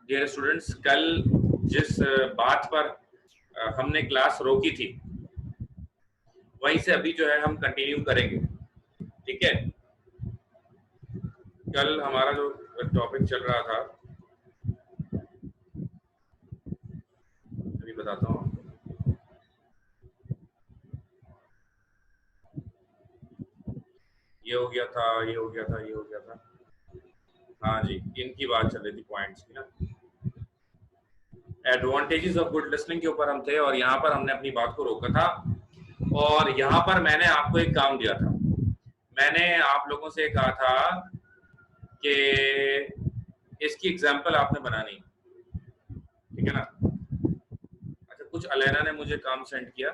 Dear students, कल जिस बात पर हमने क्लास रोकी थी वहीं से अभी जो है हम कंटिन्यू करेंगे। ठीक है, कल हमारा जो टॉपिक चल रहा था, अभी बताता हूँ। ये हो गया था, ये हो गया था, ये हो गया था। हाँ जी, इनकी बात चल रही थी, पॉइंट्स की ना। एडवांटेजेस ऑफ गुड लिसनिंग के ऊपर हम थे और यहाँ पर हमने अपनी बात को रोका था। और यहाँ पर मैंने आपको एक काम दिया था। मैंने आप लोगों से कहा था कि इसकी एग्जाम्पल आपने बनानी, ठीक है ना। अच्छा, कुछ अलैना ने मुझे काम सेंड किया,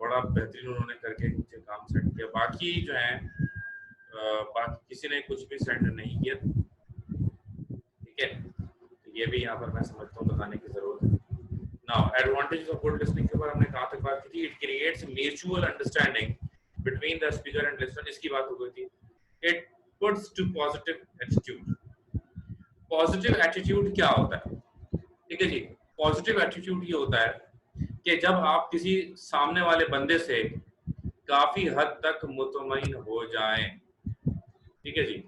बड़ा बेहतरीन उन्होंने करके मुझे काम सेंड किया। बाकी जो है बाकी किसी ने कुछ भी सेंड नहीं किया। ठीक है, तो ये भी यहाँ पर मैं समझता हूँ बताने की जरूरत है। Now advantages of good listening के ऊपर हमने कहाँ तक बात की थी? It creates mutual understanding between the speaker and listener, इसकी बात हो गई थी। It puts to positive attitude. Positive attitude क्या होता है? ठीक है जी, पॉजिटिव एटीट्यूड ये होता है कि जब आप किसी सामने वाले बंदे से काफी हद तक मुतमईन हो जाएं। ठीक है जी,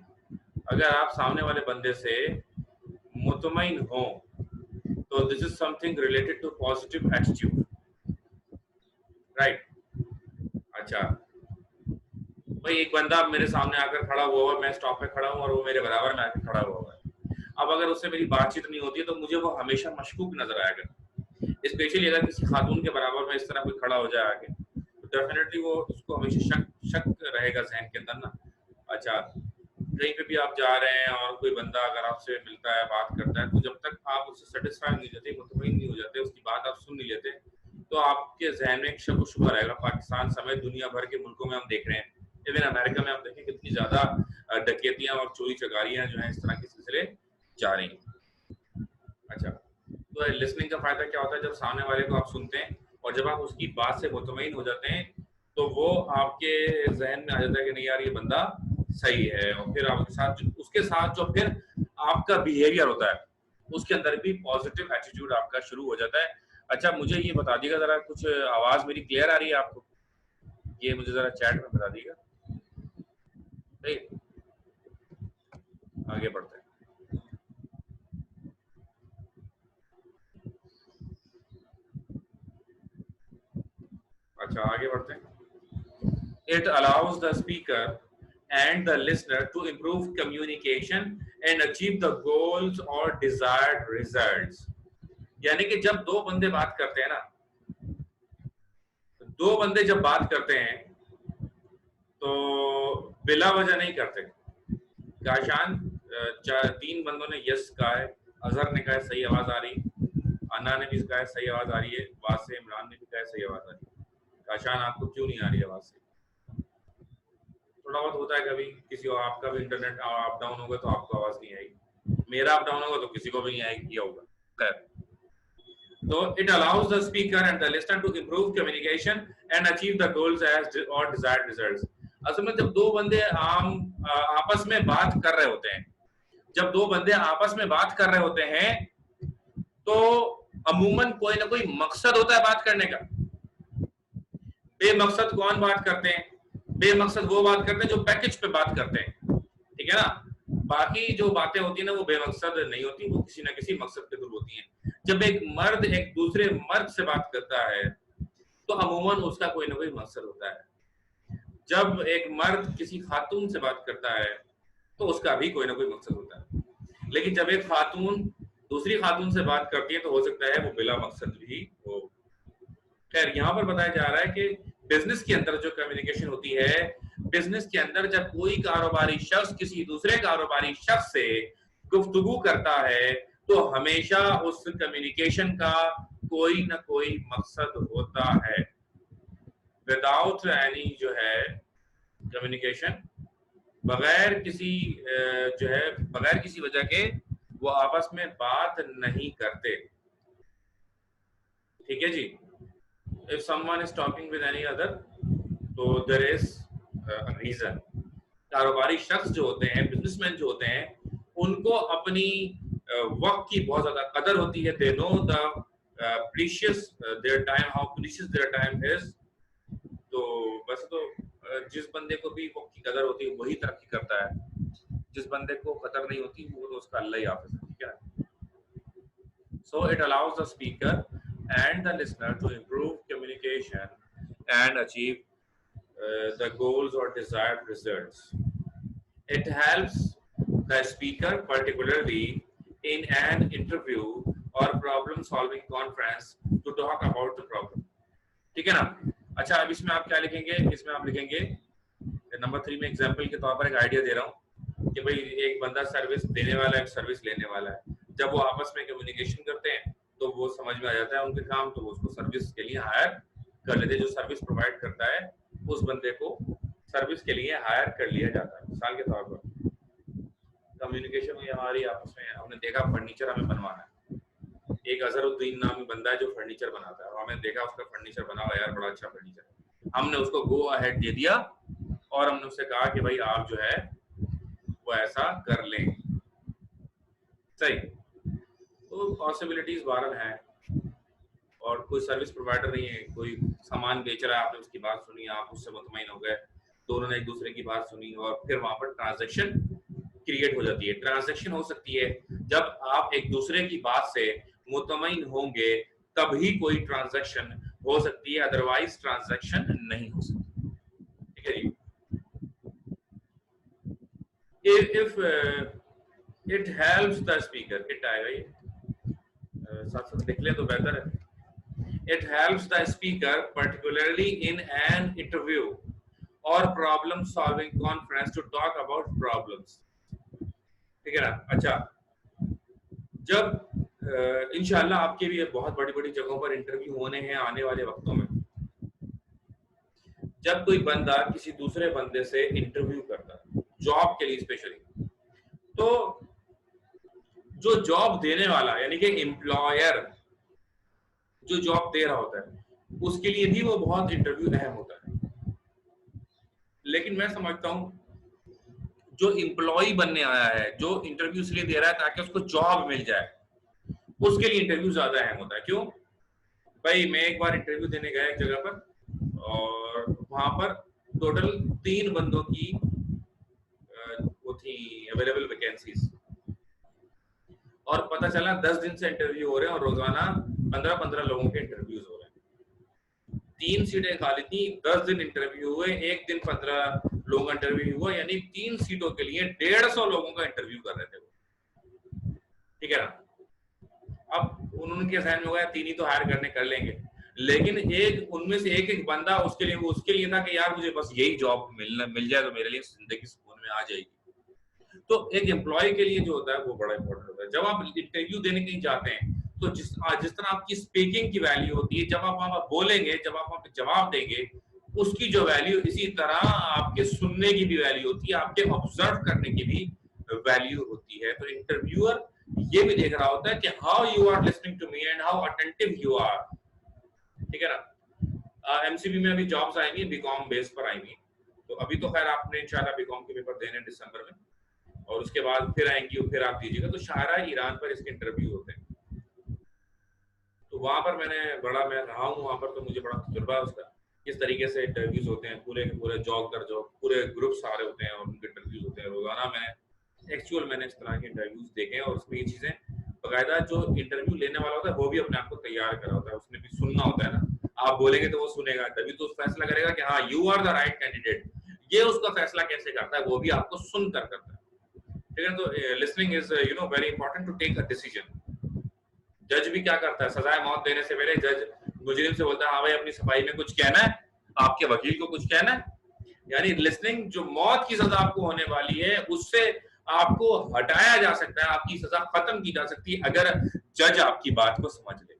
अगर आप सामने वाले बंदे से मुतमईन हो तो this is something related to positive attitude, right. अच्छा, भाई एक बंदा मेरे सामने आकर खड़ा हुआ है, मैं स्टॉप पे खड़ा हूँ और वो मेरे बराबर में आकर खड़ा हुआ है। अब अगर उससे मेरी बातचीत नहीं होती है तो मुझे वो हमेशा मशकूक नजर आएगा। स्पेशली अगर किसी खातून के बराबर में इस तरह कोई खड़ा हो जाए आगे, तो डेफिनेटली वो उसको हमेशा शक शक रहेगा जहन के अंदर ना। अच्छा, कहीं पे भी आप जा रहे हैं और कोई बंदा अगर आपसे मिलता है, बात करता है, तो जब तक आप उससे सेटिस्फाई नहीं जाते, मुतमईन नहीं हो जाते, उसकी बात आप सुन नहीं लेते, तो आपके जहन में एक शक शुबा रहेगा। पाकिस्तान समेत दुनिया भर के मुल्कों में हम देख रहे हैं, इवन अमेरिका में आप देखें कितनी ज्यादा डकैतियां और चोरी चकारियां जो है इस तरह के सिलसिले जारी हैं। अच्छा, तो लिसनिंग का फायदा क्या होता है? जब सामने वाले को आप सुनते हैं और जब आप उसकी बात से मुतमईन हो जाते हैं तो वो आपके जहन में आ जाता है कि नहीं यार ये बंदा सही है, और फिर आपके साथ उसके साथ जो फिर आपका बिहेवियर होता है उसके अंदर भी पॉजिटिव एटीट्यूड आपका शुरू हो जाता है। अच्छा, मुझे ये बता दीजिएगा जरा, कुछ आवाज मेरी क्लियर आ रही है आपको? ये मुझे जरा चैट में बता दीजिएगा। आगे बढ़ते हैं। अच्छा, आगे बढ़ते हैं। It allows the speaker and the listener to improve communication and achieve the goals or desired results. यानी कि जब दो बंदे बात करते हैं ना, दो बंदे जब बात करते हैं तो बिला वजह नहीं करते। गाशान तीन बंदों ने यस कहा है, अजहर ने कहा है सही आवाज आ रही, अन्ना ने भी कहा है सही आवाज आ रही है, वासे इमरान ने भी कहा है सही आवाज आ रही है। गाशान आपको क्यों नहीं आ रही आवाज से? थोड़ा बहुत होता है कभी, किसी और आपका भी इंटरनेट अप डाउन होगा तो आपको आवाज नहीं आएगी, मेरा अप डाउन होगा तो किसी को भी नहीं आएगी, ये होगा। खैर, तो it allows the speaker and the listener to improve communication and achieve the goals as और डिजायर्ड रिजल्ट्स। असल में जब दो बंदे आपस में बात कर रहे होते हैं, जब दो बंदे आपस में बात कर रहे होते हैं तो अमूमन कोई ना कोई मकसद होता है बात करने का। बेमकसद कौन बात करते हैं? बेमकसद वो बात करते हैं जो पैकेज पे बात करते हैं, ठीक है ना। बाकी जो बातें होती है ना वो बेमकसद नहीं होती, वो किसी ना किसी मकसद के थ्रू होती हैं। जब एक मर्द एक दूसरे मर्द से बात करता है तो अमूमन उसका कोई ना कोई मकसद होता है। जब एक मर्द किसी खातून से बात करता है तो उसका भी कोई ना कोई मकसद होता है। लेकिन जब एक खातून दूसरी खातून से बात करती है तो हो सकता है वो बिला मकसद भी हो। खैर, यहाँ पर बताया जा रहा है कि बिजनेस के अंदर जो कम्युनिकेशन होती है, बिजनेस के अंदर जब कोई कारोबारी शख्स किसी दूसरे कारोबारी शख्स से गुफ्तगू करता है तो हमेशा उस कम्युनिकेशन का कोई ना कोई मकसद होता है। विदाउट एनी जो है कम्युनिकेशन, बगैर किसी जो है बगैर किसी वजह के वो आपस में बात नहीं करते। ठीक है जी, if someone is talking with any other, so there is reason. कारोबारी शख्स जो होते हैं, बिजनेसमैन जो होते हैं, उनको अपनी वक्त की बहुत ज्यादा कदर होती है। They know the precious their time, how precious their time is. तो वैसे तो जिस बंदे को भी वक्त की कदर होती है वही तरक्की करता है, जिस बंदे को कदर नहीं होती वो तो उसका अल्लाह ही हाफिज़ है, ठीक है। So it allows the speaker and the listener to improve communication and achieve the goals or desired results. It helps the speaker, particularly in an interview or problem solving conference, to talk about the problem. ठीक है ना। अच्छा, अब इसमें आप क्या लिखेंगे, इसमें आप लिखेंगे नंबर 3 में एग्जाम्पल के तौर पर एक आइडिया दे रहा हूँ कि भाई एक बंदा सर्विस देने वाला है, एक सर्विस लेने वाला है। जब वो आपस में कम्युनिकेशन करते हैं तो वो समझ में आ जाता है उनके काम, तो वो उसको सर्विस के लिए हायर कर लेते हैं। जो सर्विस प्रोवाइड करता है उस बंदे को सर्विस के लिए हायर कर लिया जाता है। मिसाल के तौर पर कम्युनिकेशन में हमारी आपस में हमने देखा फर्नीचर हमें बनवाना है, एक अजहरुद्दीन नामी बंदा है जो फर्नीचर बनाता है, हमें देखा उसका फर्नीचर बना हुआ यार बड़ा अच्छा फर्नीचर है, हमने उसको गो अहेड दे दिया और हमने उससे कहा कि भाई आप जो है वो ऐसा कर लें। सही। तो पॉसिबिलिटीज 12 हैं और कोई सर्विस प्रोवाइडर नहीं है, कोई सामान बेच रहा है, आपने उसकी बात सुनी, आप उससे मुतमईन हो गए, दोनों ने एक दूसरे की बात सुनी और फिर वहां पर ट्रांजैक्शन क्रिएट हो जाती है। ट्रांजैक्शन हो सकती है जब आप एक दूसरे की बात से मुतमईन होंगे तभी कोई ट्रांजैक्शन हो सकती है, अदरवाइज ट्रांजैक्शन नहीं हो सकती। ठीक है जी। if it helps the speaker, it आएगा ये साथ साथ लिख ले तो बेहतर है। It helps the speaker, particularly in an interview or problem solving conference, to talk about problems. ठीक है ना। अच्छा, जब इंशाल्लाह आपके भी बहुत बड़ी बड़ी जगहों पर इंटरव्यू होने हैं आने वाले वक्तों में, जब कोई बंदा किसी दूसरे बंदे से इंटरव्यू करता है जॉब के लिए स्पेशली, तो जो जॉब देने वाला यानी कि एम्प्लॉयर जो जॉब दे रहा होता है उसके लिए भी वो बहुत इंटरव्यू अहम होता है। लेकिन मैं समझता हूं जो एम्प्लॉय बनने आया है, जो इंटरव्यू इसलिए दे रहा है ताकि उसको जॉब मिल जाए, उसके लिए इंटरव्यू ज्यादा अहम होता है। क्यों भाई, मैं एक बार इंटरव्यू देने गया एक जगह पर और वहां पर टोटल 3 बंदों की वो थी अवेलेबल वैकेंसीज, और पता चला 10 दिन से इंटरव्यू हो रहे हैं और रोजाना 15-15 लोगों के इंटरव्यूज हो रहे हैं। 3 सीटें खाली थी, 10 दिन इंटरव्यू हुए, एक दिन 15 लोगों का इंटरव्यू हुआ, यानी 3 सीटों के लिए 150 लोगों का इंटरव्यू कर रहे थे वो। ठीक है ना। अब उनके सहन में हो गया 3 ही तो हायर करने कर लेंगे, लेकिन एक उनमें से एक बंदा उसके लिए था कि यार मुझे बस यही जॉब मिल जाए तो मेरे लिए जिंदगी सुकून में आ जाएगी। तो एक एम्प्लॉय के लिए जो होता है वो बड़ा इंपॉर्टेंट होता है। जब आप इंटरव्यू देने के लिए जाते हैं तो जिस तरह आपकी स्पीकिंग की वैल्यू होती है, जब आप वहां पर बोलेंगे, जब आप वहां पर जवाब देंगे, उसकी जो वैल्यू, इसी तरह आपके सुनने की भी वैल्यू होती है, आपके ऑब्जर्व करने की भी वैल्यू होती है। तो इंटरव्यूअर ये भी देख रहा होता है कि how you are listening to me and how attentive you are. ठीक है ना। एमसीबी में अभी जॉब्स आएंगी बीकॉम बेस पर आएंगी, तो अभी तो खैर आपने इंशाल्लाह बीकॉम के पेपर देने दिसंबर में, और उसके बाद फिर आएंगी और फिर आप दीजिएगा। तो शायरा ईरान पर इसके इंटरव्यू होते हैं, तो वहां पर मैं रहा हूँ वहां पर, तो मुझे बड़ा तजुर्बा है उसका, किस तरीके से इंटरव्यूज होते हैं। पूरे के पूरे जॉब दर जॉब पूरे ग्रुप्स आ रहे होते हैं और उनके इंटरव्यूज होते हैं रोजाना। मैंने इस तरह के इंटरव्यूज देखे हैं और उसमें ये चीजें बाकायदा जो इंटरव्यू लेने वाला होता है वो भी अपने आप को तैयार करा होता है, उसने भी सुनना होता है ना। आप बोलेंगे तो वो सुनेगा, तभी तो फैसला करेगा कि हाँ you are the right candidate. ये उसका फैसला कैसे करता है, वो भी आपको सुनकर करता है। ठीक है। तो listening is very important to take a decision. जज भी क्या करता है, सजाए मौत देने से पहले जज मुजरिम से बोलता है हाँ भाई अपनी सफाई में कुछ कहना है, आपके वकील को कुछ कहना है। यानी लिसनिंग, जो मौत की सजा आपको होने वाली है उससे आपको हटाया जा सकता है, आपकी सजा खत्म की जा सकती है अगर जज आपकी बात को समझ ले।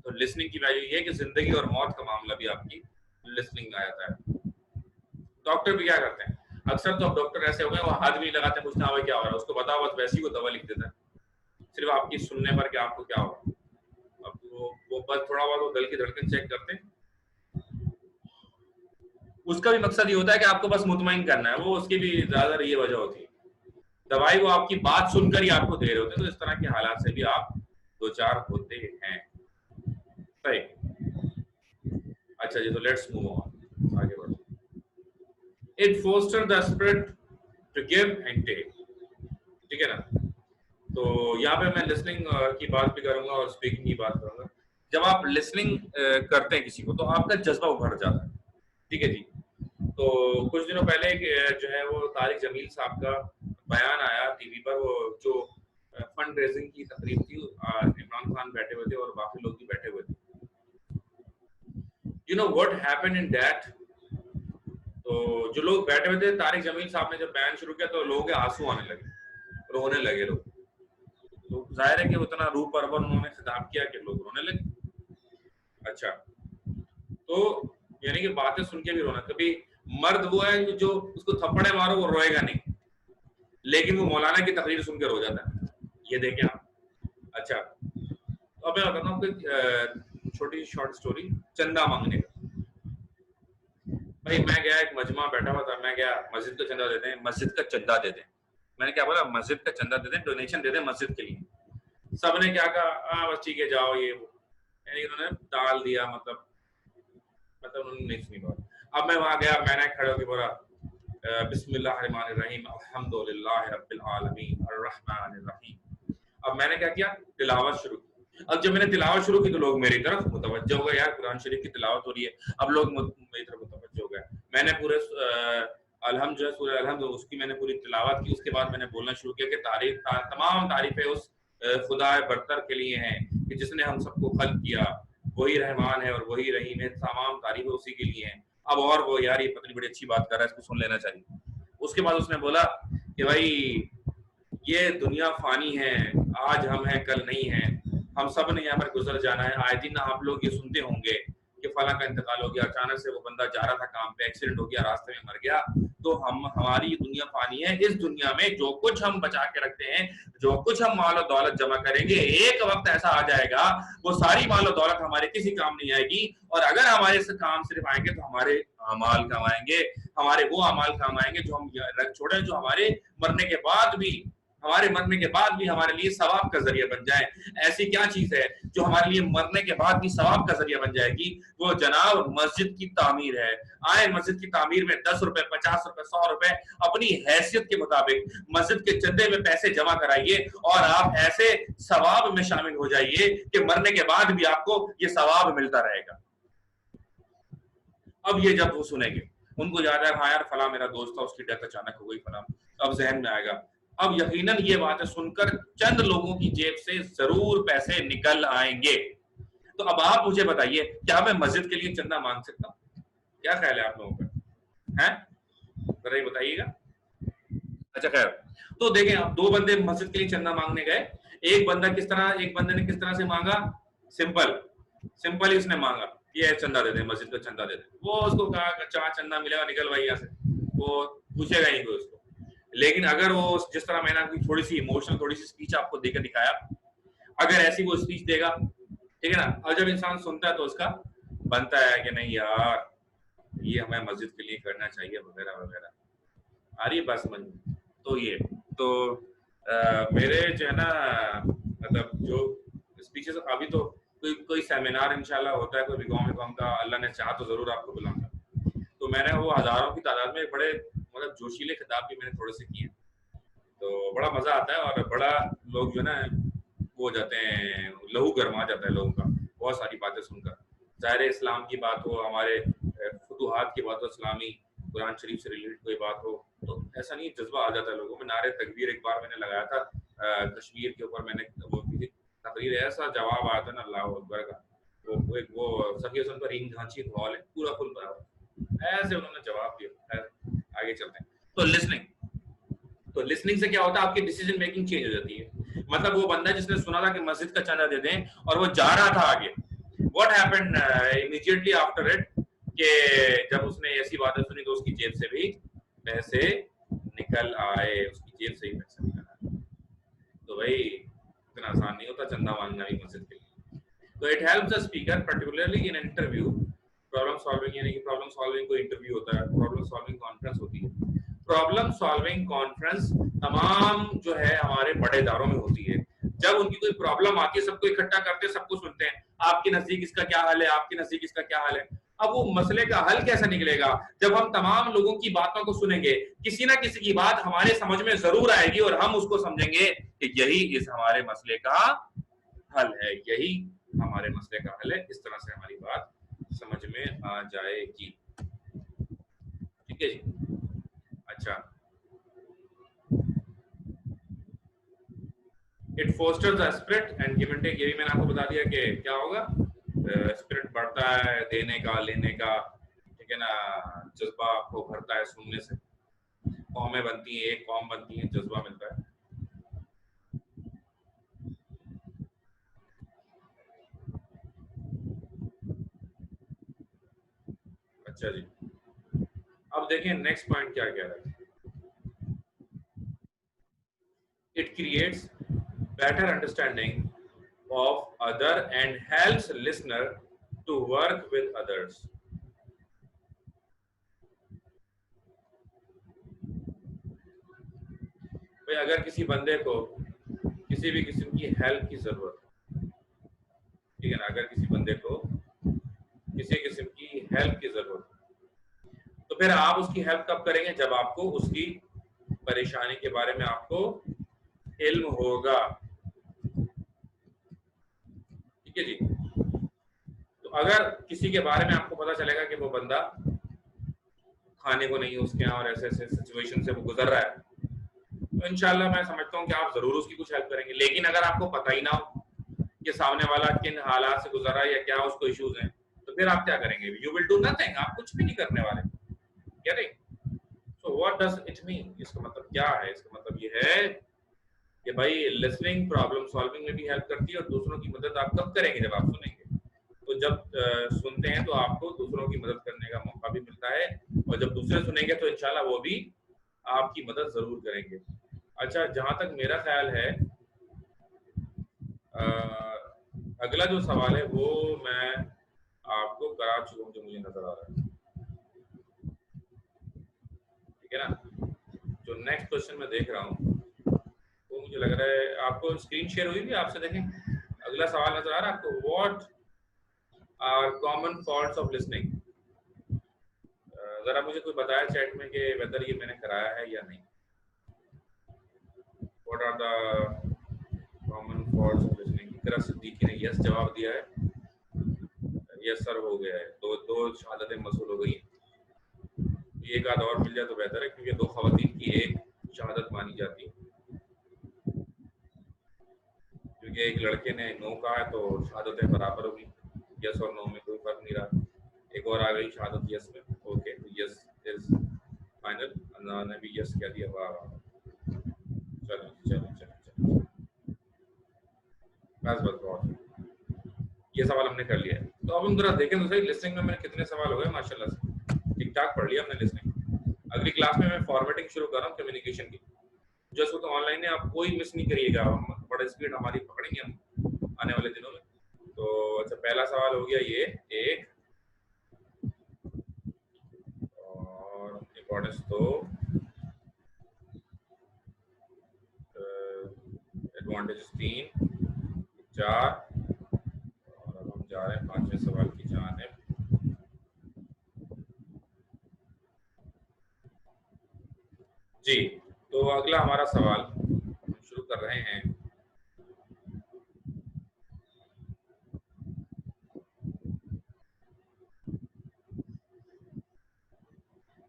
तो लिसनिंग की वैल्यू ये है कि जिंदगी और मौत का मामला भी आपकी लिसनिंग में आ जाता है। डॉक्टर भी क्या करते हैं, अक्सर तो अब डॉक्टर ऐसे हो गए वो हाथ भी नहीं लगाते, पूछते हाँ भाई क्या हो रहा है, उसको बताओ बस वैसी वो दवा लिख देता है, सिर्फ आपकी सुनने पर कि आपको क्या हो रहा है। अब वो बस थोड़ा बहुत वो दिल की धड़कन चेक करते हैं, उसका भी मकसद ये होता है कि आपको बस मुतमईन करना है, वो उसकी भी ज्यादा ये वजह होती है। दवाई वो आपकी बात सुनकर ही आपको दे रहे होते हैं, तो इस तरह के हालात से भी आप दो चार होते हैं। सही। अच्छा जी, तो लेट्स मूव ऑन, आगे बढ़ो। It foster the spirit to give and take, ठीक है ना। तो यहाँ पे मैं लिसनिंग की बात भी करूंगा और स्पीकिंग की बात करूंगा। जब आप लिसनिंग करते हैं किसी को तो आपका जज्बा उभर जाता है, ठीक है जी। तो कुछ दिनों पहले जो है वो तारिक जमील साहब का बयान आया टीवी पर, वो जो फंड रेजिंग की तकरीब थी, इमरान खान बैठे हुए थे और बाकी लोग भी बैठे हुए थे। You know what happened in that. तो जो लोग बैठे हुए थे, तारिक जमील साहब ने जब बयान शुरू किया तो लोगों के आंसू आने लगे, रोने लगे लोग। तो जाहिर है कि उतना रूह परवर उन्होंने खिताब किया कि लोग रोने लगे। अच्छा, तो यानी कि बातें सुन के भी रोना। कभी मर्द वो है जो उसको थप्पड़े मारो वो रोएगा नहीं, लेकिन वो मौलाना की तकरीर सुन के रो जाता है, ये देखें आप। अच्छा, तो अब मैं बताता हूँ आपको छोटी शॉर्ट स्टोरी चंदा मांगने का। भाई मैं गया, एक मजमा बैठा हुआ था, मैं गया मस्जिद का चंदा दे दें, मस्जिद का चंदा दे दें। मैंने क्या बोला, मस्जिद का चंदा दे दें, डोनेशन दे दें मस्जिद के लिए। सबने क्या कहा, बस ठीक है जाओ ये वो, यानी उन्होंने टाल दिया, मतलब उन्होंने नहीं सुनी बात। अब मैं वहां गया, मैंने खड़े होकर बोला बिस्मिल्लाहिर्रहमानिर्रहीम अल्हम्दुलिल्लाहि रब्बिल आलमीन अर्रहमानिर रहीम। अब मैंने क्या किया, तिलावत शुरू की। अब जब मैंने तिलावत शुरू की तो लोग मेरी तरफ मुतवज्जो हो गए, यार कुरान शरीफ की तिलावत हो रही है। अब लोग मेरी तरफ मुतवज्जो हो गए। मैंने पूरे अलहम जो है सूरह अलहम उसकी मैंने पूरी तिलावत की। उसके बाद मैंने बोलना शुरू किया कि तमाम तारीफें उस खुदा बरतर के लिए हैं कि जिसने हम सबको खल्क किया, वही रहमान है और वही रहीम है, तमाम तारीफें उसी के लिए हैं। अब और वो यार ये पत्नी बड़ी अच्छी बात कर रहा है, इसको सुन लेना चाहिए। उसके बाद उसने बोला कि भाई ये दुनिया फानी है, आज हम हैं कल नहीं है, हम सब ने यहाँ पर गुजर जाना है। आए दिन आप लोग ये सुनते होंगे कि फला का इंतकाल हो गया, अचानक से वो बंदा जा रहा था काम पे, एक्सीडेंट हो गया, रास्ते में मर गया। तो हमारी दुनिया फानी है, इस दुनिया में जो कुछ हम बचा के रखते हैं, जो कुछ हम माल और दौलत जमा करेंगे, एक वक्त ऐसा आ जाएगा वो सारी माल और दौलत हमारे किसी काम नहीं आएगी। और अगर हमारे से काम सिर्फ आएंगे तो हमारे अमाल काम आएंगे, हमारे वो अमाल काम आएंगे जो हम रख छोड़े, जो हमारे मरने के बाद भी हमारे लिए सवाब का जरिया बन जाए। ऐसी क्या चीज है जो हमारे लिए मरने के बाद भी सवाब का जरिया बन जाएगी? वो जनाब मस्जिद की तामीर है। आए मस्जिद की तामीर में 10 रुपए, 50 रुपए, 100 रुपए अपनी हैसियत के मुताबिक मस्जिद के चंदे में पैसे जमा कराइए और आप ऐसे सवाब में शामिल हो जाइए कि मरने के बाद भी आपको ये सवाब मिलता रहेगा। अब ये जब वो सुनेंगे, उनको याद है हाँ यार फला मेरा दोस्त था, उसकी डेथ अचानक हो गई, फला, अब जहन में आएगा। अब यकीनन ये बातें सुनकर चंद लोगों की जेब से जरूर पैसे निकल आएंगे। तो अब आप मुझे बताइए, क्या मैं मस्जिद के लिए चंदा मांग सकता हूँ? क्या ख्याल है आप लोगों का, हैं? जरा ये बताइएगा। अच्छा खैर, तो देखें अब दो बंदे मस्जिद के लिए चंदा मांगने गए। एक बंदे ने किस तरह से मांगा, सिंपल ही उसने मांगा, ये चंदा दे दे, मस्जिद का चंदा दे दे। वो उसको कहा अच्छा चंदा मिलेगा, निकल भाई यहाँ से, वो पूछेगा ही कोई उसको। लेकिन अगर वो जिस तरह मैंने थोड़ी सी इमोशनल थोड़ी सी स्पीच आपको देकर दिखाया, अगर ऐसी वो स्पीच देगा, ठीक है ना, और जब इंसान सुनता है तो उसका बनता है कि नहीं यार ये हमें मस्जिद के लिए करना चाहिए वगैरह वगैरह। आ रही है बात समझ में? तो ये तो मेरे जो है ना, मतलब जो स्पीचेस अभी तो कोई सेमिनार इंशाल्लाह होता है, कोई गाँव में का, अल्लाह ने चाहा तो जरूर आपको बुलाऊंगा। तो मैंने वो हजारों की तादाद में बड़े मतलब जोशीले खिताब भी मैंने थोड़े से किए, तो बड़ा मजा आता है और बड़ा लोग जो है ना वो हो जाते हैं, लहू गरमा जाता है लोगों का बहुत सारी बातें सुनकर। ज़ाहिर इस्लाम की बात हो, हमारे फतूहात की बात हो, इस्लामी कुरान शरीफ से रिलेटेड कोई बात हो, तो ऐसा नहीं जज्बा आ जाता है लोगों में। नारे तकबीर एक बार मैंने लगाया था कश्मीर के ऊपर, मैंने वो किसी तकरीर ऐसा जवाब आया था ना अल्लाह अकबर का, वो सफी हसन पर ईंट झांची हॉल है पूरा फुल भरा हुआ, ऐसे उन्होंने जवाब दिया। आगे चलते हैं। तो लिसनिंग से क्या होता है, आपकी डिसीजन मेकिंग चेंज हो जाती है। मतलब वो बंदा जिसने सुना था कि मस्जिद का चंदा दे दें और वो जा रहा था आगे, what happened immediately after it, कि जब उसने ऐसी बातें सुनी तो उसकी जेब से भी पैसे निकल आए, उसकी जेब से ही पैसे निकल आए। तो भाई इतना आसान नहीं होता चंदा मांगना भी मस्जिद के लिए। तो it helps the speaker particularly in interview problem solving यानी कि प्रॉब्लम सॉल्विंग कोई इंटरव्यू होता है, प्रॉब्लम सॉल्विंग कॉन्फ्रेंस होती है। प्रॉब्लम सॉल्विंग कॉन्फ्रेंस तमाम जो है हमारे बड़े इदारों में होती है। जब उनकी कोई प्रॉब्लम आती है, सबको इकट्ठा करते हैं, सबको सुनते हैं, आपके नजदीक इसका क्या हल है, आपके नजदीक इसका क्या हल है। अब वो मसले का हल कैसे निकलेगा? जब हम तमाम लोगों की बातों को सुनेंगे, किसी ना किसी की बात हमारे समझ में जरूर आएगी और हम उसको समझेंगे कि यही इस हमारे मसले का हल है, यही हमारे मसले का हल है। इस तरह से हमारी बात समझ में आ जाएगी। ठीक है जी। अच्छा, it fosters the spirit and give and take, ये भी मैंने आपको बता दिया कि क्या होगा। स्पिरिट बढ़ता है देने का, लेने का, ठीक है ना। जज्बा आपको भरता है सुनने से, कौमें बनती हैं, एक कौम बनती है, जज्बा मिलता है। अच्छा जी, अब देखें नेक्स्ट पॉइंट क्या कह रहा है। It creates better understanding of other and helps listener to work with others. भाई अगर किसी बंदे को किसी भी किस्म की हेल्प की जरूरत, ठीक है ना, अगर किसी बंदे को किसी किस्म की हेल्प की जरूरत, तो फिर आप उसकी हेल्प कब करेंगे? जब आपको उसकी परेशानी के बारे में आपको इल्म होगा। ठीक है जी। तो अगर किसी के बारे में आपको पता चलेगा कि वो बंदा खाने को नहीं है उसके यहाँ और ऐसे ऐसे सिचुएशन से वो गुजर रहा है, तो इंशाल्लाह मैं समझता हूँ कि आप जरूर उसकी कुछ हेल्प करेंगे। लेकिन अगर आपको पता ही ना हो कि सामने वाला किन हालात से गुजर रहा है या क्या उसको इश्यूज हैं, तो फिर आप क्या करेंगे? यू विल डू नथिंग, आप कुछ भी नहीं करने वाले। क्या नहीं? So what does it mean? इसका मतलब क्या है? इसका मतलब ये है कि भाई लिसनिंग प्रॉब्लम सॉल्विंग में भी हेल्प करती है, और दूसरों की मदद आप कब करेंगे? जब आप सुनेंगे। तो जब सुनते हैं तो आपको दूसरों की मदद करने का मौका भी मिलता है, और जब दूसरे सुनेंगे तो इंशाल्लाह वो भी आपकी मदद जरूर करेंगे। अच्छा, जहां तक मेरा ख्याल है, अगला जो सवाल है वो मैं आपको करा चुका हूँ, जो मुझे नजर आ रहा है। ठीक है ना। जो नेक्स्ट क्वेश्चन मैं देख रहा हूँ वो मुझे लग रहा है आपको स्क्रीन शेयर हुई भी, आपसे देखें। अगला सवाल नजर आ रहा है आपको, what are common faults of listening. जरा मुझे कोई बताया चैट में कि वेदर ये मैंने कराया है या नहीं। What are the common faults of listening. Iqra Siddiqui ने यस जवाब दिया है। यस सर हो गया है, दो दो शहादतें मसूल हो गई। एक आध और मिल जाए तो बेहतर है, क्योंकि दो खवातीन की एक शहादत मानी जाती है। क्योंकि एक लड़के ने नो कहा है तो शहादतें बराबर होगी, यस और नो में कोई फर्क नहीं रहा। एक और आ गई शहादत यस में, ओके, तो यस इज फाइनल। अल्लाह ने भी यस कह दिया। वाह, चलो चलो चलो चलो, बस बस बहुत, ये सवाल हमने कर लिया है। तो अब हम जरा देखें तो सही, लिसनिंग में मैंने कितने सवाल हो गए माशाल्लाह से, ठीक ठाक पढ़ लिया हमने लिसनिंग। अगली क्लास में मैं फॉर्मेटिंग शुरू कर रहा हूँ कम्युनिकेशन की, जो इसको तो ऑनलाइन है, आप कोई मिस नहीं करिएगा, बड़े स्पीड हमारी पकड़ेंगे हम आने वाले दिनों में। तो अच्छा, पहला सवाल हो गया ये एक, और इम्पोर्टेंस दो, एडवांटेजेस तीन, चार, और अब हम जा रहे हैं पांचवें सवाल की जानिब। जी, तो अगला हमारा सवाल हम शुरू कर रहे हैं।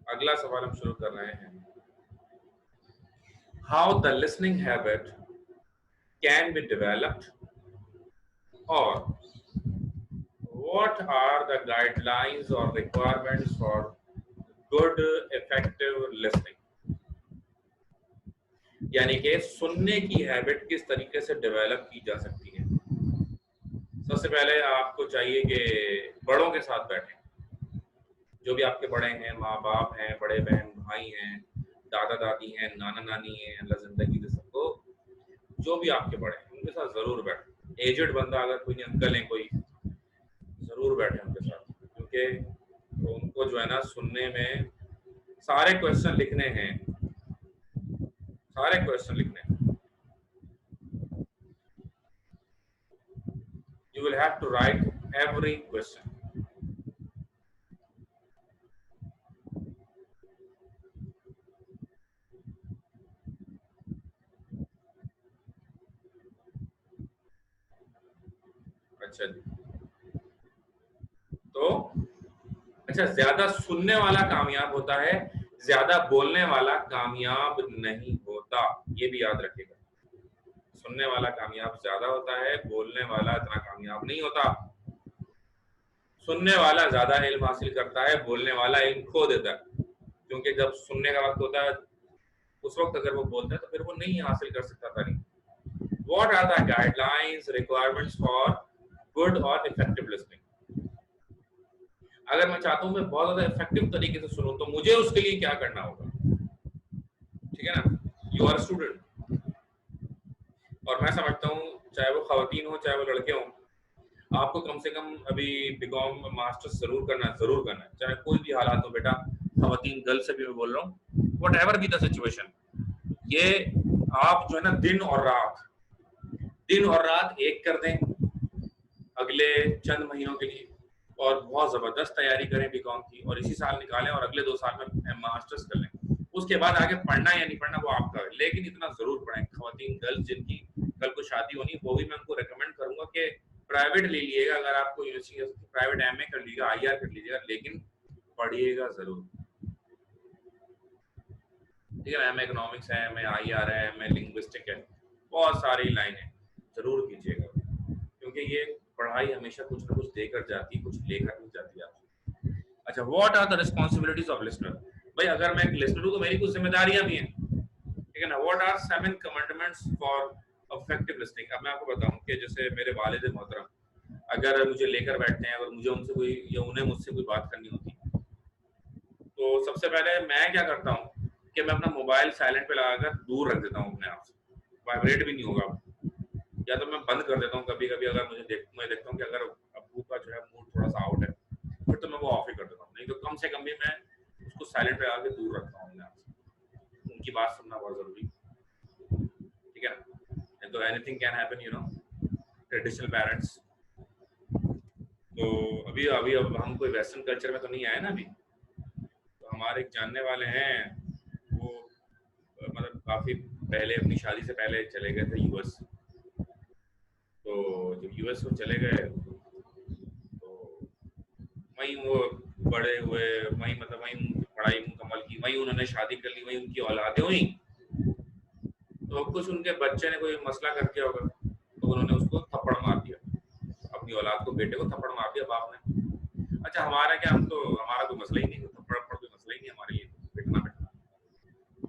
अगला सवाल हम शुरू कर रहे हैं, how the listening habit can be developed, और what are the guidelines or requirements for good effective listening। यानी कि सुनने की हैबिट किस तरीके से डेवलप की जा सकती है। सबसे पहले आपको चाहिए कि बड़ों के साथ बैठें, जो भी आपके बड़े हैं, माँ बाप हैं, बड़े बहन भाई हैं, दादा दादी हैं, नाना नानी हैं, अल्लाह जिंदगी दे सबको, जो भी आपके बड़े हैं उनके साथ जरूर बैठें। एजेड बंदा अगर कोई अंकल है कोई, जरूर बैठे उनके साथ, के, तो उनको जो है ना सुनने में सारे क्वेश्चन लिखने हैं, सारे क्वेश्चन लिखने हैं। You will have to write every question. अच्छा जी, तो अच्छा, ज्यादा सुनने वाला कामयाब होता है, ज्यादा बोलने वाला कामयाब नहीं होता, ये भी याद रखिएगा। सुनने वाला कामयाब ज्यादा होता है, बोलने वाला इतना कामयाब नहीं होता। सुनने वाला ज्यादा इल्म हासिल करता है, बोलने वाला इल्म खो देता है, क्योंकि जब सुनने का वक्त होता है उस वक्त अगर वो बोलता है तो फिर वो नहीं हासिल कर सकता था। नहीं। What are the guidelines requirements for good or effective listening? अगर मैं चाहता हूं मैं बहुत ज्यादा इफेक्टिव तरीके से सुनूं तो मुझे उसके लिए क्या करना होगा? ठीक है ना, यू आर स्टूडेंट, और मैं समझता हूँ चाहे वो खवातीन हो चाहे वो लड़के हों, आपको कम से कम अभी बीकॉम मास्टर्स जरूर करना है, चाहे कोई भी हालात हो बेटा। खवातीन गर्ल्स से भी मैं बोल रहा हूँ, what ever be the situation, ये आप जो है ना दिन और रात एक कर दें अगले चंद महीनों के लिए, और बहुत जबरदस्त तैयारी करें बीकॉम की, और इसी साल निकालें और अगले 2 साल में मास्टर्स कर लें। उसके बाद आगे पढ़ना या नहीं पढ़ना वो आपका है, लेकिन इतना जरूर पढ़ें। खवातीन गर्ल्स जिनकी कल को शादी होनी, वो भी मैं उनको रेकमेंड करूंगा कि प्राइवेट ले लीजिएगा, अगर आपको यूनिवर्सिटी प्राइवेट एमए कर लीजिएगा, आईआर कर लीजिएगा, लेकिन पढ़िएगा जरूर। ठीक है, एमए इकोनॉमिक्स है, एमए आईआर है, एमए लिंग्विस्टिक है, बहुत सारी लाइन है, जरूर कीजिएगा, क्योंकि ये पढ़ाई हमेशा कुछ ना कुछ देकर जाती है, कुछ लेकर भी जाती है आपसे। अच्छा, what are the responsibilities of listener? भाई अगर मैं एक लिसनर हूं तो मेरी कुछ जिम्मेदारियां भी हैं, ठीक है ना। What are 7 commandments for effective listening? अब मैं आपको बताऊं कि जैसे मेरे वालिद मोहतरम अगर मुझे लेकर बैठते हैं, अगर मुझे उनसे कोई या उन्हें मुझसे कोई बात करनी होती, तो सबसे पहले मैं क्या करता हूँ कि मैं अपना मोबाइल साइलेंट पे लगाकर दूर रख देता हूँ अपने आप से, वाइब्रेट भी नहीं होगा, या तो मैं बंद कर देता हूँ। कभी कभी अगर मैं देखता हूँ कि अगर अब्बू का जो है मूड थोड़ा सा आउट है, फिर तो मैं वो ऑफ ही कर देता हूँ, नहीं तो कम से कम भी मैं उसको साइलेंट पे आके दूर रखता हूँ अपने आप से। उनकी बात सुनना बहुत जरूरी, ठीक है ना, तो anything can happen, you know, traditional parents. तो अभी अभी अब हम कोई वेस्टर्न कल्चर में तो नहीं आए ना अभी, तो हमारे एक जानने वाले हैं, वो मतलब काफी पहले अपनी शादी से पहले चले गए थे यूएस। तो जब यूएस वो चले गए तो वहीं वो बड़े हुए, वहीं मतलब वहीं पढ़ाई मुकम्मल की, वहीं उन्होंने शादी कर ली, वहीं उनकी औलादें हुई। तो कुछ उनके बच्चे ने कोई मसला कर दिया होगा, तो उन्होंने उसको थप्पड़ मार दिया, अपनी औलाद को, बेटे को थप्पड़ मार दिया बाप ने। अच्छा हमारा क्या, हम तो हमारा कोई मसला ही नहीं, थप्पड़ कोई मसला ही नहीं हमारे लिए, पिटना।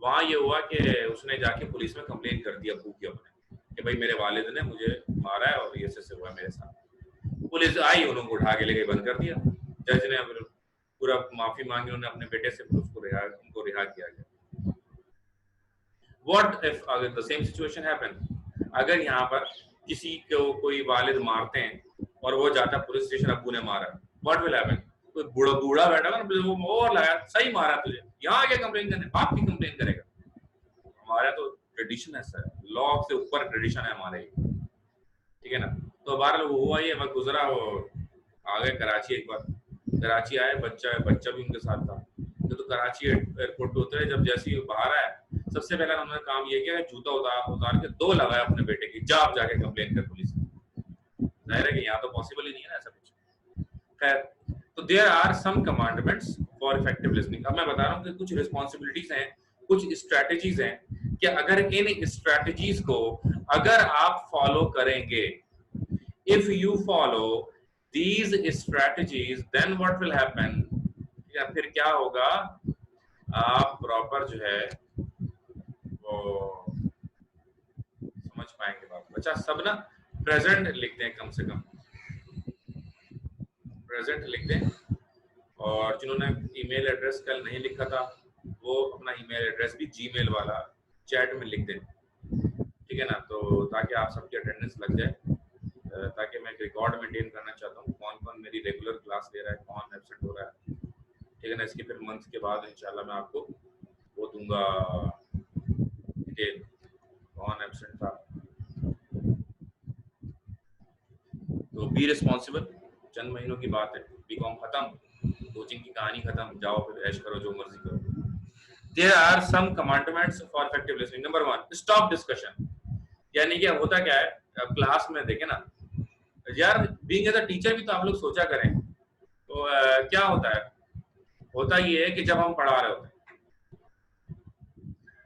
वहाँ ये हुआ कि उसने जाके पुलिस में कंप्लेन कर दिया अब्बू की अपने, कि भाई मेरे वालिद ने मुझे मारा है और ये से हुआ मेरे साथ। पुलिस आई, उन्होंने उठा के लेके बंद कर दिया। जज ने पूरा माफी मांगी उन्होंने अपने बेटे से, उसको उनको रिहा किया गया। व्हाट इफ अगर द सेम सिचुएशन हैपन, अगर यहाँ पर किसी को कोई वालिद मारते हैं और वो जाता पुलिस स्टेशन, अब्बू ने मारा, व्हाट विल हैपन? कोई बूढ़ा बैठा ना, वो और लगाया, सही मारा तुझे, यहाँ आके कंप्लेन करने, बाप की कंप्लेन करेगा। हमारा तो ट्रेडिशन ऐसा है, लॉ से ऊपर ट्रेडिशन है हमारे, ठीक है ना। तो बहरहाल वो हुआ, ये वक्त गुजरा, वो आ गए कराची। एक बार कराची आए, बच्चा भी उनके साथ था, तो कराची एयरपोर्ट पे उतरे, जब जैसे ही बाहर आए, सबसे पहला उन्होंने काम ये किया, जूता उतार के 2 लगाया अपने बेटे की, आप जाके कंप्लेन कर पुलिस। जाहिर है कि यहाँ तो पॉसिबल ही नहीं है ना ऐसा कुछ। खैर, तो there are some commandments for effective listening. अब मैं बता रहा हूँ कि कुछ रिस्पॉन्सिबिलिटीज हैं, कुछ स्ट्रेटेजीज हैं, कि अगर इन स्ट्रेटेजीज को अगर आप फॉलो करेंगे, if you follow these strategies, then what will happen, या फिर क्या होगा, आप प्रॉपर जो है वो समझ पाएंगे बात। बच्चा सब ना प्रेजेंट लिखते हैं, कम से कम प्रेजेंट लिखते हैं, और जिन्होंने ईमेल एड्रेस कल नहीं लिखा था वो अपना ईमेल एड्रेस भी जीमेल वाला चैट में लिख दें, ठीक है ना, तो ताकि आप सबकी अटेंडेंस लग जाए। ताकि मैं एक रिकॉर्ड मेंटेन करना चाहता हूँ कौन कौन मेरी रेगुलर क्लास ले रहा है, कौन एब्सेंट हो रहा है, ठीक है ना। इसके फिर मंथ के बाद इंशाल्लाह मैं आपको वो दूंगा डिटेल कौन एब्सेंट था। तो बी रिस्पॉन्सिबल, चंद महीनों की बात है, बीकॉम खत्म, कोचिंग की कहानी खत्म, जाओ फिर ऐश करो, जो मर्जी करो। There are some commandments for effective listening. Number 1, stop discussion. यानी कि होता क्या है क्लास में, देखे ना यार, बीइंग एज अ टीचर भी तो आप लोग सोचा करें। तो क्या होता ये है कि जब हम पढ़ा रहे होते हैं,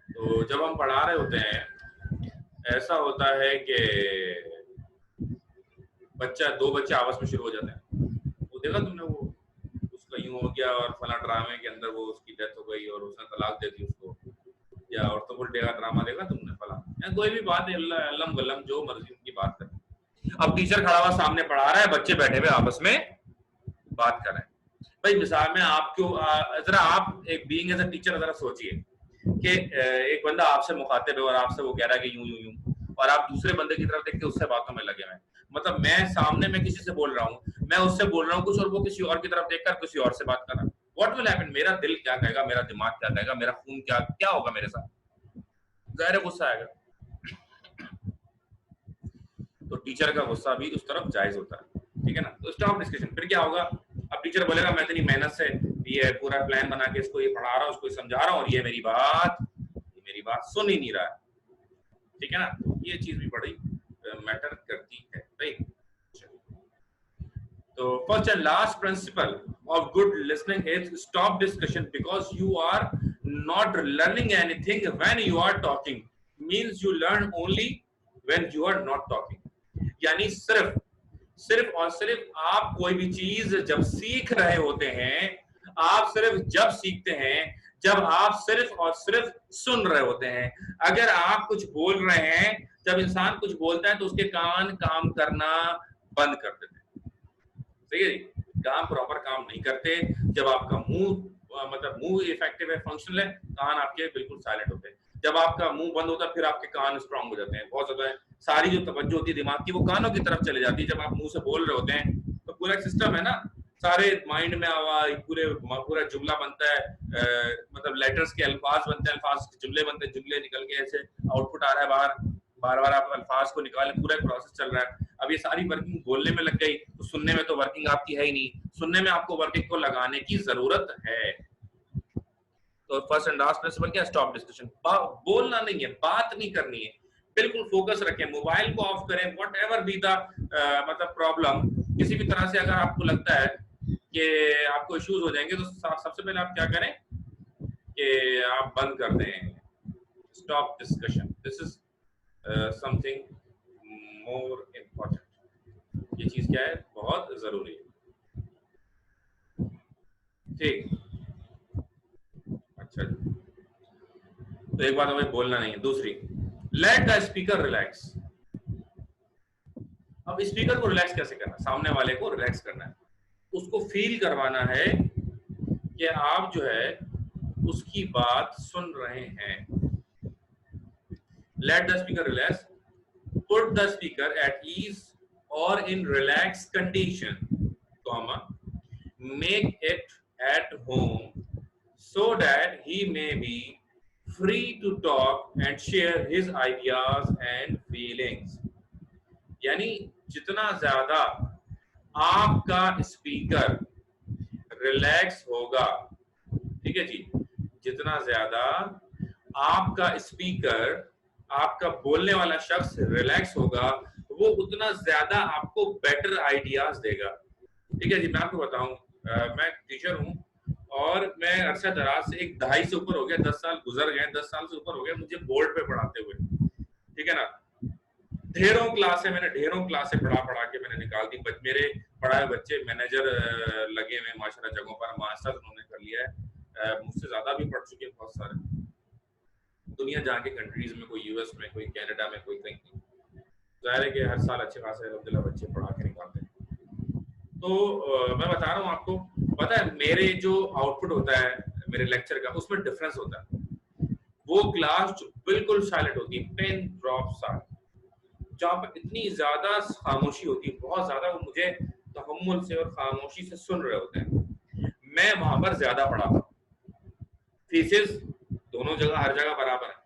तो जब हम पढ़ा रहे होते हैं ऐसा होता है कि दो बच्चे आपस में शुरू हो जाते हैं। वो देखा तुमने, वो उसका यूं हो गया और फला ड्रामे के अंदर वो उसकी डेथ हो गई और उसने तलाक दे दी उसको, या और तो उल्टे का ड्रामा देखा तुमने फला, या कोई भी बात अल्लम गलम जो मर्जी उनकी बात कर। अब टीचर खड़ा हुआ सामने पढ़ा रहा है, बच्चे बैठे हुए आपस में बात कर रहे हैं। भाई मिसाल में आपको जरा आप एक बीइंग एज अ टीचर जरा सोचिए कि एक बंदा आपसे मुखातिब है और आपसे वो कह रहा है कि यूं यूं यूं, और आप दूसरे बंदे की तरफ देख के उससे बातों में लगे हुए हैं। मतलब मैं सामने में किसी से बोल रहा हूँ, मैं उससे बोल रहा हूँ कुछ और वो किसी और की तरफ देखकर किसी और से बात कर रहा है। What will happen? मेरा दिल क्या कहेगा, मेरा दिमाग क्या कहेगा, मेरा खून क्या क्या होगा मेरे साथ? ज़ाहिर गुस्सा आएगा। तो टीचर का गुस्सा भी उस तरफ जायज होता है, ठीक है ना। तो स्टॉप डिस्कशन। फिर क्या होगा, अब टीचर बोलेगा मैं इतनी मेहनत से ये पूरा प्लान बना के इसको ये पढ़ा रहा हूँ, उसको समझा रहा हूँ, और ये मेरी बात सुन ही नहीं रहा है, ठीक है ना। तो ये चीज भी बड़ी मैटर करती है, राइट। तो first and last principle of good listening is stop discussion, because you are not learning anything when you are talking, means you learn only when you are not talking. यानी सिर्फ और सिर्फ आप कोई भी चीज जब सीख रहे होते हैं, आप सिर्फ जब सीखते हैं जब आप सिर्फ और सिर्फ सुन रहे होते हैं। अगर आप कुछ बोल रहे हैं, जब इंसान कुछ बोलता है तो उसके कान काम करना बंद कर देते हैं, सही है जी। कान प्रॉपर काम नहीं करते। जब आपका मुंह इफेक्टिव है, फंक्शनल है, कान आपके बिल्कुल साइलेंट होते हैं। जब आपका मुंह बंद होता है फिर आपके कान स्ट्रांग हो जाते हैं, बहुत ज्यादा सारी जो तवज्जो होती है दिमाग की वो कानों की तरफ चले जाती है। जब आप मुंह से बोल रहे होते हैं तो पूरा सिस्टम है ना, सारे माइंड में आवाज पूरा जुमला बनता है, मतलब लेटर्स के अल्फाज बनते हैं, अल्फाज के जुमले बनते हैं, जुमले निकल के ऐसे आउटपुट आ रहा है बाहर, बार बार आप अल्फाज को निकालें, पूरा प्रोसेस चल रहा है। अब ये सारी वर्किंग बोलने में लग गई तो सुनने में तो वर्किंग आपकी है ही नहीं, सुनने में आपको वर्किंग को लगाने की जरूरत है। तो फर्स्ट एंड लास्ट प्रिंसिपल क्या? Stop discussion. बोलना नहीं है, बात नहीं करनी है, बिल्कुल फोकस रखें, मोबाइल को ऑफ करें, वॉट एवर बी द मतलब प्रॉब्लम। किसी भी तरह से अगर आपको लगता है कि आपको इश्यूज हो जाएंगे तो सबसे पहले आप क्या करें कि आप बंद कर दें, stop discussion. This is something more important. ये चीज क्या है? बहुत जरूरी है, ठीक। अच्छा, तो एक बात हमें बोलना नहीं है। दूसरी, लेट द स्पीकर रिलैक्स। अब स्पीकर को रिलैक्स कैसे करना? सामने वाले को रिलैक्स करना है, उसको फील करवाना है कि आप जो है उसकी बात सुन रहे हैं। Let the speaker relax, put the speaker at ease और in relax condition, comma, make it at home so that he may be free to talk and share his ideas and feelings. यानी जितना ज्यादा आपका speaker relax होगा, ठीक है जी, जितना ज्यादा आपका स्पीकर, आपका बोलने वाला शख्स रिलैक्स होगा, वो उतना ज्यादा आपको बेटर आइडियाज देगा, ठीक है जी। मैं आपको बताऊं, मैं टीचर हूं और मैं अरसा दराज से एक दहाई से ऊपर हो गया, 10 साल गुजर गए, 10 साल से ऊपर हो गया मुझे बोर्ड पे पढ़ाते हुए, ठीक है ना। ढेरों क्लासें पढ़ा के मैंने निकाल दी। मेरे पढ़ाए बच्चे मैनेजर लगे हुए माशाल्लाह जगहों पर, मास्टर्स उन्होंने कर लिया है, मुझसे ज्यादा भी पढ़ चुके हैं बहुत सारे, दुनिया जहाँ के कंट्रीज में, कोई यूएस में, कोई कनाडा में, कोई कहीं। जाहिर है कि हर साल अच्छे खासे अल्हम्दुलिल्लाह बच्चे पढ़ा के निकालते हैं। तो मैं बता रहा हूँ आपको, पता है मेरे जो आउटपुट होता है मेरे लेक्चर का, उसमें डिफरेंस होता है। वो क्लास जो बिल्कुल साइलेंट होती है, पेन ड्रॉप साइलेंट, जहाँ पर इतनी ज्यादा खामोशी होती है, बहुत ज्यादा, वो मुझे तहम्मुल से और खामोशी से सुन रहे होते हैं। मैं वहां पर ज्यादा पढ़ाता हूँ, फीसेस दोनों जगह हर जगह बराबर है,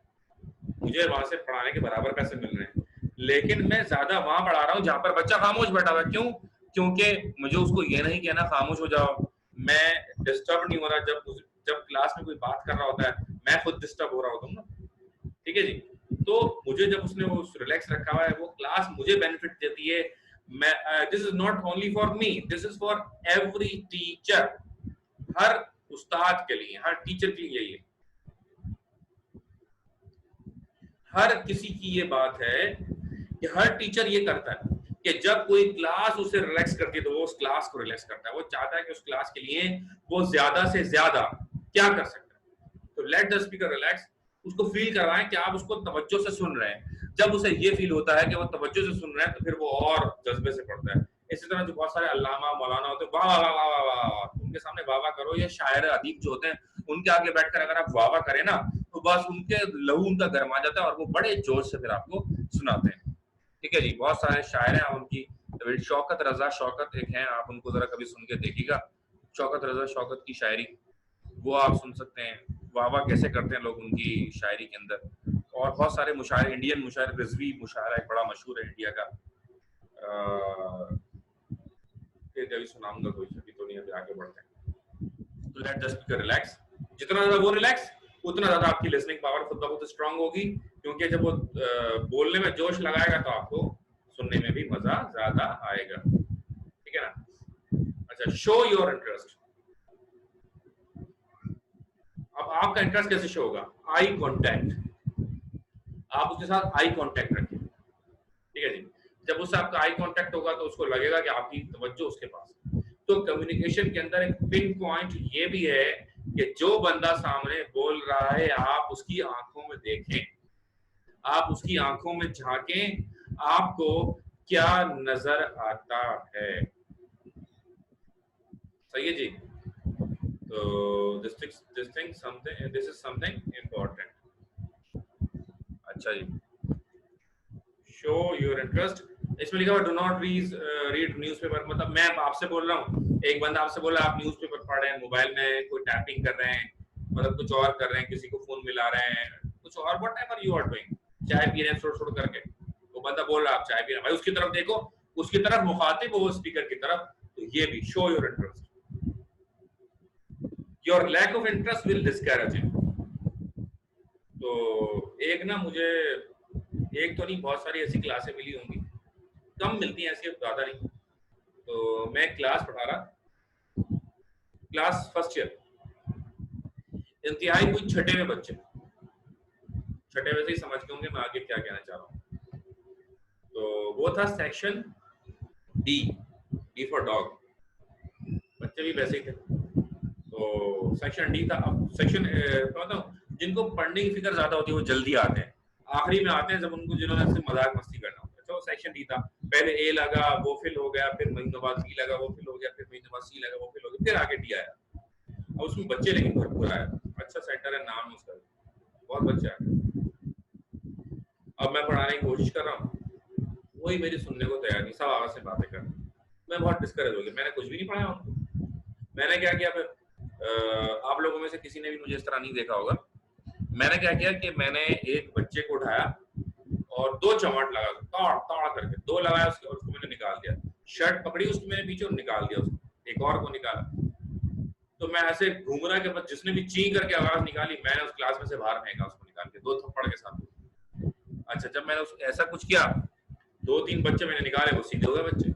मुझे वहां से पढ़ाने के बराबर पैसे मिल रहे हैं, लेकिन मैं ज्यादा वहां पढ़ा रहा हूँ जहां पर बच्चा खामोश बैठा हुआ है। क्यों? क्योंकि मुझे उसको ये नहीं कहना खामोश हो जाओ, मैं डिस्टर्ब नहीं हो रहा। जब जब क्लास में कोई बात कर रहा होता है, मैं खुद डिस्टर्ब हो रहा होता हूँ ना, ठीक है जी। तो मुझे जब उसने वो रिलैक्स रखा हुआ है, वो क्लास मुझे बेनिफिट देती है। मैं this is not only for me, this is for every teacher, हर उस्ताद के लिए, हर टीचर के लिए यही है, हर किसी की ये बात है कि हर टीचर ये करता है कि जब कोई क्लास उसे रिलैक्स करती है तो वो उस क्लास को रिलैक्स करता है। वो चाहता है कि उस क्लास के लिए वो ज्यादा से ज्यादा क्या कर सकता है। तो लेट द स्पीकर रिलैक्स, उसको फील करवाएं कि आप उसको तवज्जो से सुन रहे हैं। जब उसे ये फील होता है कि वो तवज्जो से सुन रहे हैं तो फिर वो और जज्बे से पढ़ता है। इसी तरह जो बहुत सारे अल्लामा मौलाना होते हैं, वाह वाह वाह वाह वाह वाह, उनके सामने वाह वाह करो। ये शायर अदीब जो होते हैं उनके आगे बैठकर अगर आप वाह वाह करें ना, तो बस उनके लहू उनका गर्मा जाता है और वो बड़े जोश से फिर आपको सुनाते हैं। ठीक है जी। बहुत सारे शायर हैं, आप उनकी शौकत रजा शौकत एक हैं, आप उनको जरा कभी सुन के देखिएगा। शौकत रजा शौकत की शायरी वो आप सुन सकते हैं, वाह वाह कैसे करते हैं लोग उनकी शायरी के अंदर। और बहुत सारे मुशायर, इंडियन मुशायर, रिजवी मुशायरा एक बड़ा मशहूर है इंडिया का, फिर कभी सुनाऊंगा, कोई अभी तो नहीं, अभी आगे बढ़ते हैं। तो लेट द स्पीकर रिलैक्स, जितना ज्यादा वो रिलैक्स उतना ज्यादा आपकी लिसनिंग पावर खुद ब खुद स्ट्रांग होगी, क्योंकि जब वो बोलने में जोश लगाएगा तो आपको सुनने में भी मजा ज्यादा आएगा। ठीक है ना। अच्छा, शो योर इंटरेस्ट। अब आपका इंटरेस्ट कैसे शो होगा? आई कांटेक्ट, आप उसके साथ आई कांटेक्ट रखें। ठीक है जी। जब उससे आपका आई कांटेक्ट होगा तो उसको लगेगा कि आपकी तवज्जो उसके पास है। तो कम्युनिकेशन के अंदर एक पिन पॉइंट ये भी है कि जो बंदा सामने बोल रहा है आप उसकी आंखों में देखें, आप उसकी आंखों में झांकें, आपको क्या नजर आता है। सही है जी। तो दिस इज समथिंग इम्पोर्टेंट। अच्छा जी, शो योर इंटरेस्ट। इसमें लिखा हुआ डू नॉट रीड न्यूज़पेपर, मतलब मैं आपसे बोल रहा हूँ, एक बंदा आपसे बोल रहा है, आप न्यूज़पेपर पढ़ रहे हैं, मोबाइल में कोई टैपिंग कर रहे हैं, मतलब कुछ और कर रहे हैं, किसी को फोन मिला रहे हैं, कुछ और, व्हाटएवर यू आर डूइंग, चाय पी रहे हैं छोड़ छोड़ करके, वो बंदा बोल रहा है आप चाय पी रहे हैं, भाई उसकी तरफ देखो, उसकी तरफ मुखातिब हो स्पीकर की तरफ। तो ये भी show your interest. Your lack of interest will discourage him. तो एक ना मुझे, एक तो नहीं, बहुत सारी ऐसी क्लासें मिली होंगी, कम मिलती हैं ऐसी, ज्यादा नहीं। तो मैं क्लास पढ़ा रहा, क्लास फर्स्ट ईयर, इंतहाई कोई छठे में बच्चे, छठे में से ही समझ के होंगे मैं आगे क्या कहना चाह रहा हूँ। तो वो था section D, D for dog, बच्चे भी वैसे ही थे। तो सेक्शन डी था। अब सेक्शन जिनको पढ़ने की फिक्र ज्यादा होती है वो जल्दी आते हैं, आखिरी में आते हैं जब उनको, जिन्होंने सिर्फ मजाक मस्ती करना होता है। तो सेक्शन डी था, पहले ए लगा वो फिल हो गया, फिर महीनों बाद बी लगा वो फिल हो गया, फिर महीनों बाद सी लगा वो फिल हो गया, फिर आगे डी आया। अब उसमें बच्चे लेकिन भरपूर आया, अच्छा सेंटर है, नाम है उसका, बहुत बच्चे आए। अब मैं पढ़ाने की कोशिश कर रहा हूँ, वही मेरी सुनने को तैयार नहीं, सब आवाज से बातें कर, मैं बहुत डिस्करेज हो गया, मैंने कुछ भी नहीं पढ़ाया उनको। मैंने क्या किया फिर, आप लोगों में से किसी ने भी मुझे इस तरह नहीं देखा होगा, मैंने क्या किया कि मैंने एक बच्चे को उठाया और दो चमाट लगा, ताड़ ताड़ करके दो लगाया उसके, और उसको मैंने निकाल दिया, शर्ट पकड़ी उसको मैंने पीछे और निकाल दिया उसको, एक और को निकाला। तो मैं ऐसे घूम रहा के बाद जिसने भी ची करके आवाज निकाली, मैंने उस क्लास में से बाहर फेंका उसको निकाल के, दो थप्पड़ के साथ। अच्छा, जब मैंने ऐसा कुछ किया, दो तीन बच्चे मैंने निकाले, वो सीधे हो गए बच्चे।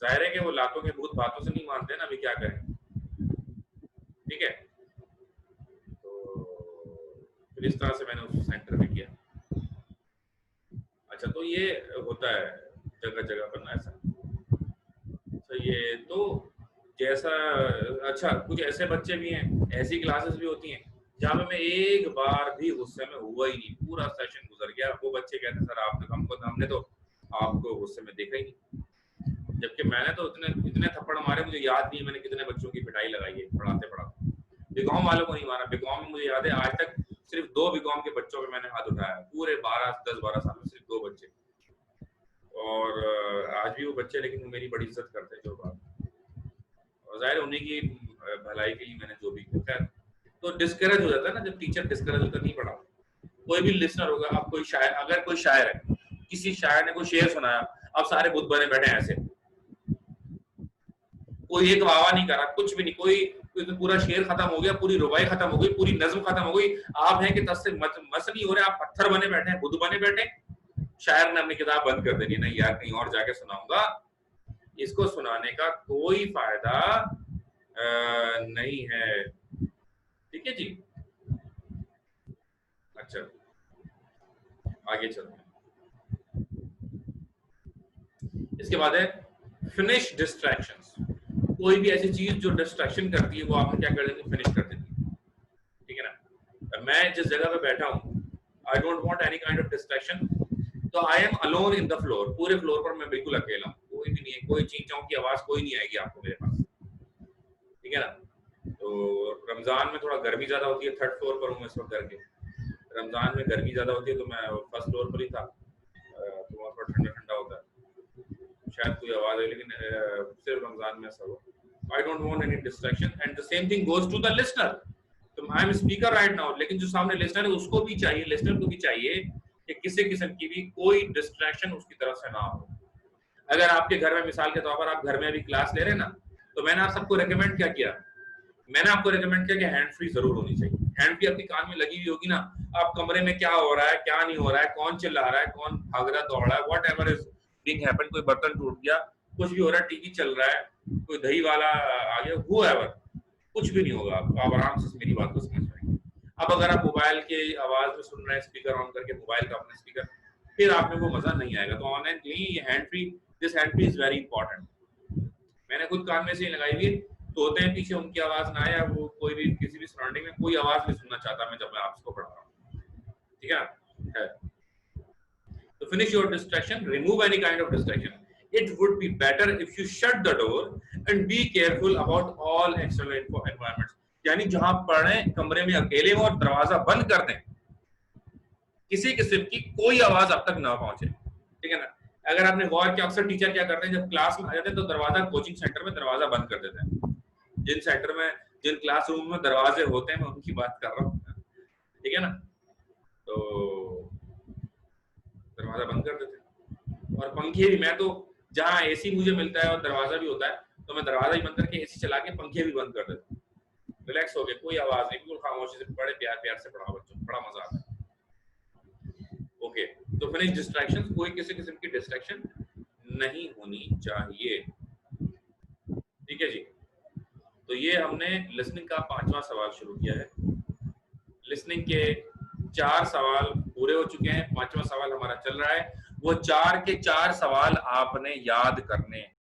जाहिर है कि वो लातों के भूत बातों से नहीं मानते ना, अभी क्या करें। ठीक है, तो फिर इस तरह से मैंने उस सेंटर में किया। अच्छा, तो ये होता है जगह जगह पर ना ऐसा। तो ये तो जैसा, अच्छा कुछ ऐसे बच्चे भी हैं, ऐसी क्लासेस भी होती हैं जहाँ पे मैं एक बार भी गुस्से में हुआ ही नहीं, पूरा सेशन गुजर गया, वो बच्चे कहते हैं सर आपने हमने तो आपको गुस्से में देखा ही नहीं, जबकि मैंने तो इतने थप्पड़ मारे, मुझे याद नहीं मैंने कितने बच्चों की पिटाई लगाई है पढ़ाते पढ़ाते। बीकॉम वालों को नहीं मारा, बीकॉम में मुझे याद है आज तक सिर्फ 2 बीकॉम के बच्चों पे मैंने हाथ उठाया, पूरे 10-12 साल में सिर्फ 2 बच्चे, बड़ी इज्जत करते हैं जो बात, और जाहिर उन्हीं की भलाई के लिए मैंने जो भी खैर, तो डिस्करेज हो जाता है ना जब टीचर डिस्करेज होता नहीं पढ़ा। कोई भी लिसनर होगा, अब कोई शायर, अगर कोई शायर है, किसी शायर ने कोई शेर सुनाया, अब सारे बुत बने बैठे ऐसे, कोई एक वाह नहीं करा, कुछ भी नहीं, कोई तो पूरा शेर खत्म हो गया, पूरी रुबाई खत्म हो गई, पूरी नज्म खत्म हो गई, आप हैं कि तस से मस नहीं हो रहे, आप पत्थर बने बैठे हैं, बुद्ध बने बैठे। शायर ने अपनी किताब बंद कर देनी, नहीं यार कहीं और जाके सुनाऊंगा, इसको सुनाने का कोई फायदा नहीं है। ठीक है जी, अच्छा आगे चलते हैं। इसके बाद है फिनिश डिस्ट्रैक्शंस। कोई भी ऐसी चीज जो डिस्ट्रैक्शन करती है वो आपने क्या कर देती है, फिनिश कर देती है। ठीक है ना, मैं जिस जगह पे बैठा हूँ, I don't want any kind of distraction, तो I am alone in the floor, पूरे फ्लोर पर मैं बिल्कुल अकेला हूँ, कोई भी नहीं है, कोई चींचाओं की आवाज कोई नहीं आएगी आपको मेरे पास। ठीक है ना, तो रमजान में थोड़ा गर्मी ज्यादा होती है, थर्ड फ्लोर पर हूँ मैं इस वक्त घर के, रमजान में गर्मी ज्यादा होती है तो मैं फर्स्ट फ्लोर पर ही था, तो वहाँ पर ठंडा ठंडा होता है, शायद कोई आवाज है, लेकिन सिर्फ रमजान में ऐसा हो। I don't want any distraction, and the same thing goes to the listener. तो I am speaker right now, लेकिन जो सामने listener है उसको भी चाहिए, listener को भी चाहिए कि किसी किस्म की भी कोई distraction उसकी तरफ से ना हो। अगर आपके घर में मिसाल के तौर पर आप घर में अभी क्लास ले रहे हैं ना, तो मैंने आप सबको रेकमेंड क्या किया, मैंने आपको रेकमेंड किया कि हैंड फ्री जरूर होनी चाहिए। हैंड फ्री आपकी कान में लगी हुई होगी ना, आप कमरे में क्या हो रहा है क्या नहीं हो रहा है, कौन चिल्ला रहा है, कौन भाग रहा दौड़ रहा है, what ever is being happen, कोई बर्तन टूट गया, कुछ भी हो रहा है, टीवी चल रहा है, कोई दही वाला आ गया, whoever, कुछ भी नहीं होगा, आप आराम से मेरी बात को समझ पाएंगे। अब अगर आप मोबाइल के आवाज में सुन रहे हैं, स्पीकर ऑन करके मोबाइल का अपना स्पीकर, फिर आप में वो मजा नहीं आएगा। तो ऑनलाइन ये hand free, this hand free is very important. मैंने खुद कान में से लगाई हुई, तोते हैं पीछे, उनकी आवाज ना आए, वो कोई भी किसी भी सराउंडिंग में कोई आवाज नहीं सुनना चाहता मैं जब मैं आपको पढ़ा रहा हूँ। ठीक है, तो finish your distraction, remove any kind of distraction. It would be better if you shut the door and be careful about all external environments. यानी जहां पढ़े कमरे में अकेले हो और दरवाजा बंद कर दें, किसी किस्म की कोई आवाज अब तक ना पहुंचे। ठीक है ना, अगर आपने गौर किया अक्सर टीचर क्या करते हैं, जब क्लास में आ जाते हैं तो दरवाजा, कोचिंग सेंटर में दरवाजा बंद कर देते हैं। जिन सेंटर में, जिन क्लासरूम में दरवाजे होते हैं मैं उनकी बात कर रहा हूँ। ठीक है ना, तो दरवाजा बंद कर देते हैं। और पंखे भी, मैं तो जहाँ एसी मुझे मिलता है और दरवाजा भी होता है तो मैं दरवाजा ही बंद करके एसी चला के पंखे भी बंद कर देता हूँ, रिलैक्स हो गए, कोई आवाज नहीं, बिल्कुल खामोशी से पढ़े, प्यार प्यार से पढ़ाओ बच्चों, बड़ा मजा आता है। ओके, तो फिनिश डिस्ट्रैक्शंस, कोई किसी किस्म की डिस्ट्रैक्शन नहीं होनी चाहिए। ठीक है जी, तो ये हमने लिसनिंग का 5वां सवाल शुरू किया है। लिसनिंग के 4 सवाल पूरे हो चुके हैं, 5वां सवाल हमारा चल रहा है। वो 4 के 4 सवाल आपने याद करने हैं।